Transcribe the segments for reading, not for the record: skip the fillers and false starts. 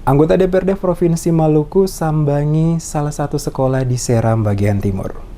Anggota DPRD Provinsi Maluku sambangi salah satu sekolah di Seram bagian timur.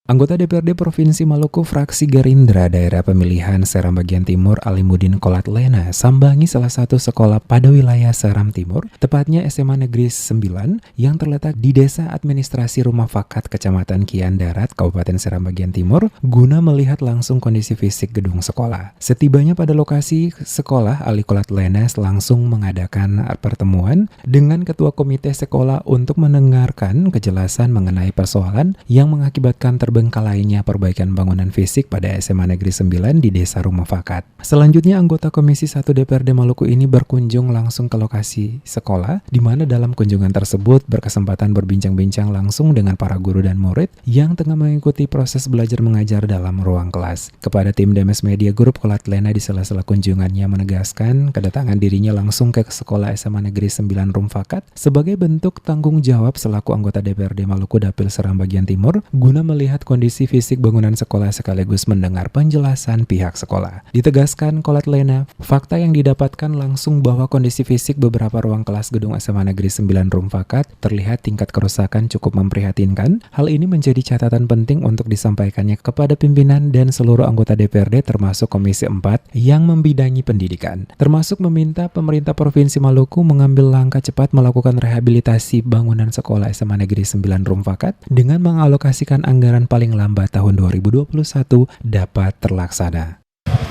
Anggota DPRD Provinsi Maluku fraksi Gerindra daerah pemilihan Seram bagian timur Alimuddin Qolat Lena sambangi salah satu sekolah pada wilayah Seram Timur, tepatnya SMA Negeri 9 yang terletak di Desa Administrasi Rumah Fakat Kecamatan Kian Darat, Kabupaten Seram bagian timur, guna melihat langsung kondisi fisik gedung sekolah. Setibanya pada lokasi sekolah, Ali Qolat Lena langsung mengadakan pertemuan dengan Ketua Komite Sekolah untuk mendengarkan kejelasan mengenai persoalan yang mengakibatkan terbengkalainya perbaikan bangunan fisik pada SMA Negeri 9 di Desa Rumah Fakat. Selanjutnya, anggota Komisi 1 DPRD Maluku ini berkunjung langsung ke lokasi sekolah, di mana dalam kunjungan tersebut berkesempatan berbincang-bincang langsung dengan para guru dan murid yang tengah mengikuti proses belajar mengajar dalam ruang kelas. Kepada tim Demes Media Group, Qolat Lena di sela-sela kunjungannya menegaskan kedatangan dirinya langsung ke sekolah SMA Negeri 9 Rumah Fakat sebagai bentuk tanggung jawab selaku anggota DPRD Maluku Dapil Seram bagian timur guna melihat kondisi fisik bangunan sekolah sekaligus mendengar penjelasan pihak sekolah. Ditegaskan Qolat Lena, fakta yang didapatkan langsung bahwa kondisi fisik beberapa ruang kelas gedung SMA Negeri 9 Rumah Fakat terlihat tingkat kerusakan cukup memprihatinkan. Hal ini menjadi catatan penting untuk disampaikannya kepada pimpinan dan seluruh anggota DPRD termasuk Komisi 4 yang membidangi pendidikan, termasuk meminta pemerintah Provinsi Maluku mengambil langkah cepat melakukan rehabilitasi bangunan sekolah SMA Negeri 9 Rumah Fakat dengan mengalokasikan anggaran paling lambat tahun 2021 dapat terlaksana.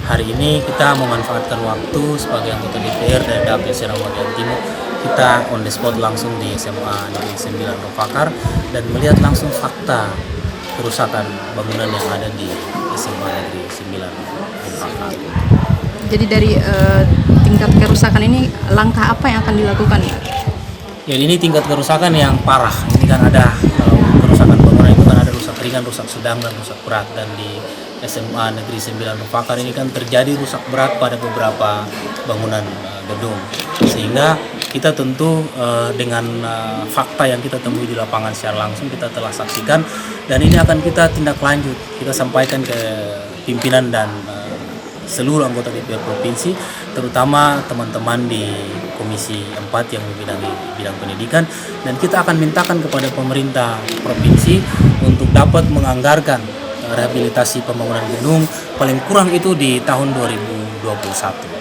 Hari ini kita memanfaatkan waktu sebagai anggota DPR dari Dapil Seram bagian timur. Kita on the spot langsung di SMA Negeri 9 Rumah Fakat dan melihat langsung fakta kerusakan bangunan yang ada di SMA Negeri 9 Rumah Fakat. Jadi dari tingkat kerusakan ini langkah apa yang akan dilakukan? Ya, ini tingkat kerusakan yang parah. Ini kan ada kerusakan bangunan itu kan ada rusak ringan, rusak sedang, dan rusak berat. Dan di SMA Negeri 9 Rumah Fakat ini kan terjadi rusak berat pada beberapa bangunan gedung. Sehingga kita tentu dengan fakta yang kita temui di lapangan secara langsung kita telah saksikan, dan ini akan kita tindak lanjut. Kita sampaikan ke pimpinan dan seluruh anggota DPR Provinsi, terutama teman-teman di Komisi 4 yang membidangi bidang pendidikan, dan kita akan mintakan kepada pemerintah provinsi untuk dapat menganggarkan rehabilitasi pembangunan gedung paling kurang itu di tahun 2021.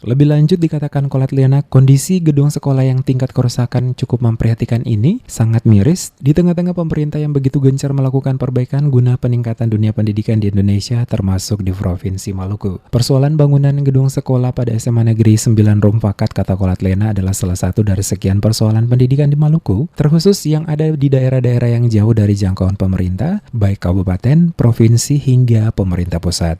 Lebih lanjut dikatakan Qolat Lena, kondisi gedung sekolah yang tingkat kerusakan cukup memprihatinkan ini sangat miris di tengah-tengah pemerintah yang begitu gencar melakukan perbaikan guna peningkatan dunia pendidikan di Indonesia termasuk di Provinsi Maluku. Persoalan bangunan gedung sekolah pada SMA Negeri 9 Rumah Fakat, kata Qolat Lena, adalah salah satu dari sekian persoalan pendidikan di Maluku, terkhusus yang ada di daerah-daerah yang jauh dari jangkauan pemerintah, baik kabupaten, provinsi hingga pemerintah pusat.